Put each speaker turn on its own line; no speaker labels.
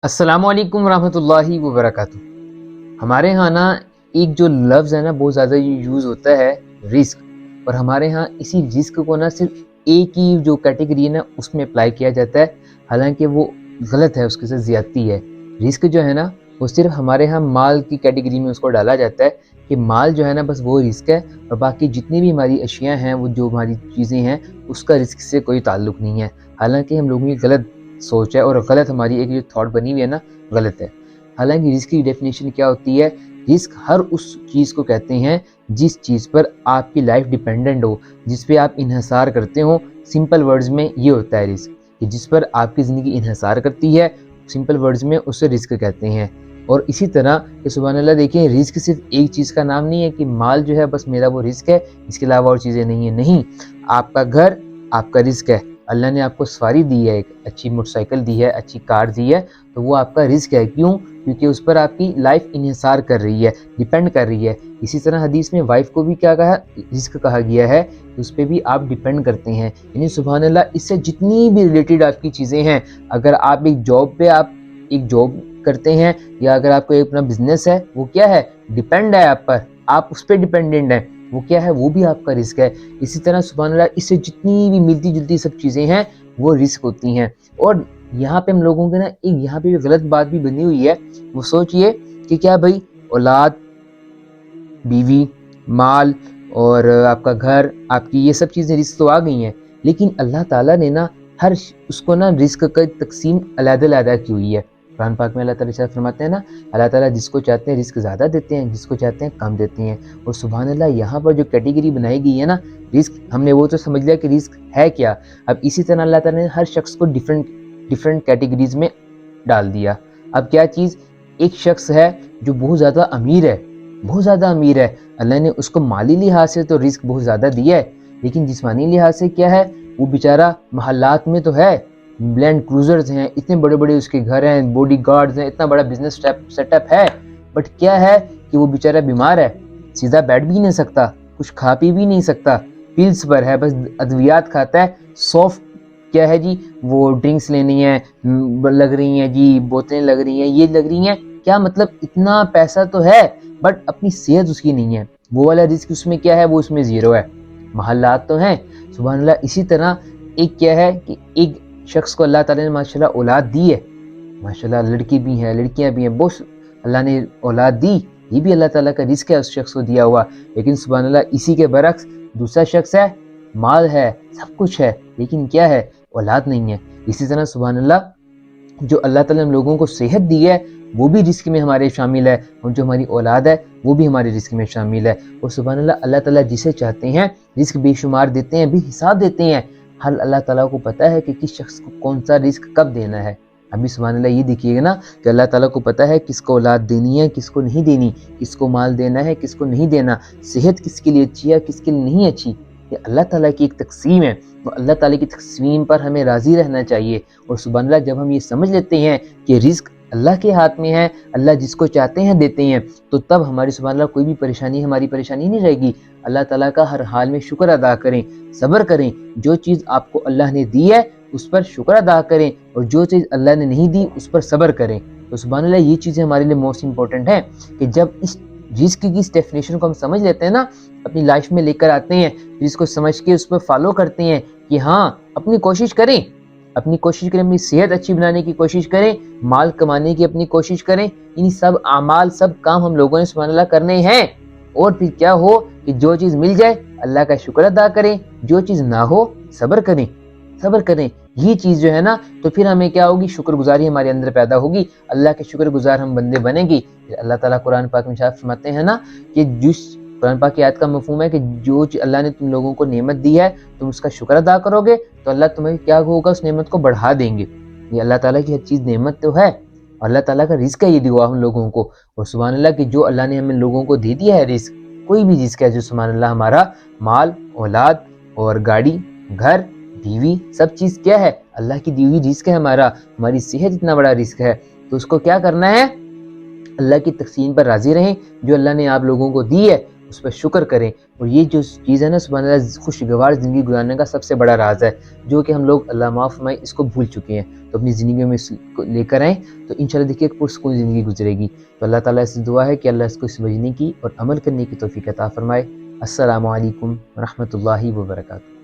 السلام علیکم ورحمۃ اللہ وبرکاتہ۔ ہمارے ہاں نا ایک جو لفظ ہے نا بہت زیادہ یوز ہوتا ہے، رزق، اور ہمارے ہاں اسی رزق کو نا صرف ایک ہی جو کیٹیگری ہے نا اس میں اپلائی کیا جاتا ہے، حالانکہ وہ غلط ہے، اس کے ساتھ زیادتی ہے۔ رزق جو ہے نا وہ صرف ہمارے ہاں مال کی کیٹیگری میں اس کو ڈالا جاتا ہے کہ مال جو ہے نا بس وہ رزق ہے، اور باقی جتنی بھی ہماری اشیاء ہیں، وہ جو ہماری چیزیں ہیں، اس کا رزق سے کوئی تعلق نہیں ہے۔ حالانکہ ہم لوگوں کی غلط سوچ ہے اور غلط ہماری ایک جو تھاٹ بنی ہوئی ہے نا غلط ہے۔ حالانکہ رزق کی ڈیفینیشن کیا ہوتی ہے؟ رزق ہر اس چیز کو کہتے ہیں جس چیز پر آپ کی لائف ڈیپینڈنٹ ہو، جس پہ آپ انحصار کرتے ہو۔ سمپل ورڈز میں یہ ہوتا ہے رزق، کہ جس پر آپ کی زندگی انحصار کرتی ہے، سمپل ورڈز میں اسے رزق کہتے ہیں۔ اور اسی طرح کہ سبحان اللہ دیکھیں، رزق صرف ایک چیز کا نام نہیں ہے کہ مال جو ہے بس میرا وہ رزق ہے، اس کے علاوہ اور چیزیں نہیں ہیں۔ نہیں، آپ کا گھر آپ کا رزق ہے۔ اللہ نے آپ کو سواری دی ہے، ایک اچھی موٹر سائیکل دی ہے، اچھی کار دی ہے، تو وہ آپ کا رزق ہے۔ کیوں؟ کیونکہ اس پر آپ کی لائف انحصار کر رہی ہے، ڈیپینڈ کر رہی ہے۔ اسی طرح حدیث میں وائف کو بھی کیا کہا؟ رزق کہا گیا ہے، اس پہ بھی آپ ڈیپینڈ کرتے ہیں۔ یعنی سبحان اللہ، اس سے جتنی بھی ریلیٹڈ آپ کی چیزیں ہیں، اگر آپ ایک جاب پہ ایک جاب کرتے ہیں، یا اگر آپ کو ایک اپنا بزنس ہے، وہ کیا ہے؟ ڈیپینڈ ہے آپ پر، آپ اس پہ ڈیپینڈنٹ ہیں، وہ کیا ہے؟ وہ بھی آپ کا رزق ہے۔ اسی طرح سبحان اللہ، اس سے جتنی بھی ملتی جلتی سب چیزیں ہیں وہ رزق ہوتی ہیں۔ اور یہاں پہ ہم لوگوں کے نا ایک یہاں پہ غلط بات بھی بنی ہوئی ہے۔ وہ سوچئے کہ کیا بھائی، اولاد، بیوی، مال اور آپ کا گھر، آپ کی یہ سب چیزیں رزق تو آ گئی ہیں، لیکن اللہ تعالیٰ نے نا ہر اس کو نا رزق کا تقسیم علیحدہ علیحدہ کی ہوئی ہے۔ قرآن پاک میں اللہ تعالیٰ فرماتے ہیں نا، اللہ تعالیٰ جس کو چاہتے ہیں رزق زیادہ دیتے ہیں، جس کو چاہتے ہیں کم دیتے ہیں۔ اور سبحان اللہ، یہاں پر جو کیٹیگری بنائی گئی ہے نا رزق، ہم نے وہ تو سمجھ لیا کہ رزق ہے کیا۔ اب اسی طرح اللہ تعالیٰ نے ہر شخص کو ڈیفرنٹ کیٹیگریز میں ڈال دیا۔ اب کیا چیز؟ ایک شخص ہے جو بہت زیادہ امیر ہے، بہت زیادہ امیر ہے، اللہ نے اس کو مالی لحاظ سے تو رزق بہت زیادہ دیا ہے، لیکن جسمانی لحاظ سے کیا ہے؟ وہ بیچارہ محلات میں تو ہے، لینڈ کروزرز ہیں، اتنے بڑے بڑے اس کے گھر ہیں، باڈی گارڈز ہیں، اتنا بڑا بزنس سیٹ اپ ہے، بٹ کیا ہے کہ وہ بیچارہ بیمار ہے، سیدھا بیٹھ بھی نہیں سکتا، کچھ کھا پی بھی نہیں سکتا، پلس پر ہے، بس ادویات کھاتا ہے۔ سافٹ کیا ہے جی، وہ ڈرنکس لینی ہے، لگ رہی ہیں جی، بوتلیں لگ رہی ہیں، یہ لگ رہی ہیں، کیا مطلب؟ اتنا پیسہ تو ہے بٹ اپنی صحت اس کی نہیں ہے، وہ والا رزق اس میں کیا ہے؟ وہ اس میں زیرو ہے۔ محلات تو ہیں، سبحان اللہ۔ اسی طرح ایک کیا ہے کہ ایک شخص کو اللہ تعالیٰ نے ماشاءاللہ اولاد دی ہے، ماشاءاللہ، لڑکی بھی ہیں، لڑکیاں بھی ہیں، بہت اللہ نے اولاد دی، یہ بھی اللہ تعالیٰ کا رزق ہے اس شخص کو دیا ہوا۔ لیکن سبحان اللہ، اسی کے برعکس دوسرا شخص ہے، مال ہے، سب کچھ ہے، لیکن کیا ہے؟ اولاد نہیں ہے۔ اسی طرح سبحان اللہ، جو اللہ تعالیٰ نے لوگوں کو صحت دی ہے وہ بھی رزق میں ہمارے شامل ہے، اور جو ہماری اولاد ہے وہ بھی ہمارے رزق میں شامل ہے۔ اور سبحان اللہ، اللہ تعالیٰ جسے چاہتے ہیں رزق بے شمار دیتے ہیں، بھی حساب دیتے ہیں۔ ہر اللہ تعالیٰ کو پتہ ہے کہ کس شخص کو کون سا رزق کب دینا ہے۔ ابھی سبحان اللہ یہ دیکھیے گا نا کہ اللہ تعالیٰ کو پتہ ہے کس کو اولاد دینی ہے، کس کو نہیں دینی، کس کو مال دینا ہے، کس کو نہیں دینا، صحت کس کے لیے اچھی ہے، کس کے لیے نہیں اچھی۔ یہ اللہ تعالیٰ کی ایک تقسیم ہے، تو اللہ تعالیٰ کی تقسیم پر ہمیں راضی رہنا چاہیے۔ اور سبحان اللہ، جب ہم یہ سمجھ لیتے ہیں کہ رزق اللہ کے ہاتھ میں ہے، اللہ جس کو چاہتے ہیں دیتے ہیں، تو تب ہماری سبحان اللہ کوئی بھی پریشانی ہماری پریشانی نہیں رہے گی۔ اللہ تعالیٰ کا ہر حال میں شکر ادا کریں، صبر کریں، جو چیز آپ کو اللہ نے دی ہے اس پر شکر ادا کریں، اور جو چیز اللہ نے نہیں دی اس پر صبر کریں۔ تو سبحان اللہ، یہ چیزیں ہمارے لیے موسٹ امپورٹنٹ ہیں کہ جب اس رزق کی اس ڈیفینیشن کو ہم سمجھ لیتے ہیں نا، اپنی لائف میں لے کر آتے ہیں، جس کو سمجھ کے اس پر فالو کرتے ہیں کہ ہاں، اپنی کوشش کریں، اپنی صحت اچھی بنانے کی کوشش کریں، مال کمانے کی اپنی کوشش کریں، ان سب اعمال، سب کام ہم لوگوں نے سبحان اللہ کرنے ہیں۔ اور پھر کیا ہو کہ جو چیز مل جائے اللہ کا شکر ادا کریں، جو چیز نہ ہو صبر کریں، صبر کریں۔ یہ چیز جو ہے نا، تو پھر ہمیں کیا ہوگی؟ شکر گزاری ہمارے اندر پیدا ہوگی، اللہ کے شکر گزار ہم بندے بنیں گی۔ اللہ تعالیٰ قرآن پاک میں ارشاد فرماتے ہیں نا کہ جس قرآن پاک کی آیت کا مفہوم ہے کہ جو اللہ نے تم لوگوں کو نعمت دی ہے تم اس کا شکر ادا کرو گے تو اللہ تمہیں کیا ہوگا؟ اس نعمت کو بڑھا دیں گے۔ یہ اللہ تعالیٰ کی ہر چیز نعمت تو ہے، اور اللہ تعالیٰ کا رزق ہے یہ دعا ہم لوگوں کو۔ اور سبحان اللہ کہ جو اللہ نے ہمیں لوگوں کو دے دیا ہے رزق، کوئی بھی رزق ہے جو سبحان اللہ ہمارا مال، اولاد اور گاڑی، گھر، بیوی، سب چیز کیا ہے؟ اللہ کی دی ہوئی رزق ہے ہمارا۔ ہماری صحت اتنا بڑا رزق ہے، تو اس کو کیا کرنا ہے؟ اللہ کی تقسیم پر راضی رہیں، جو اللہ نے آپ لوگوں کو دی ہے اس پہ شکر کریں. اور یہ جو چیز ہے نا سبحان اللہ خوشگوار زندگی گزارنے کا سب سے بڑا راز ہے جو کہ ہم لوگ اللہ معاف فرمائے اس کو بھول چکے ہیں. تو اپنی زندگی میں اس کو لے کر آئیں تو انشاءاللہ دیکھیے ایک پرسکون زندگی گزرے گی. تو اللہ تعالیٰ سے دعا ہے کہ اللہ اس کو سمجھنے کی اور عمل کرنے کی توفیق عطا فرمائے. السلام علیکم ورحمۃ اللہ وبرکاتہ.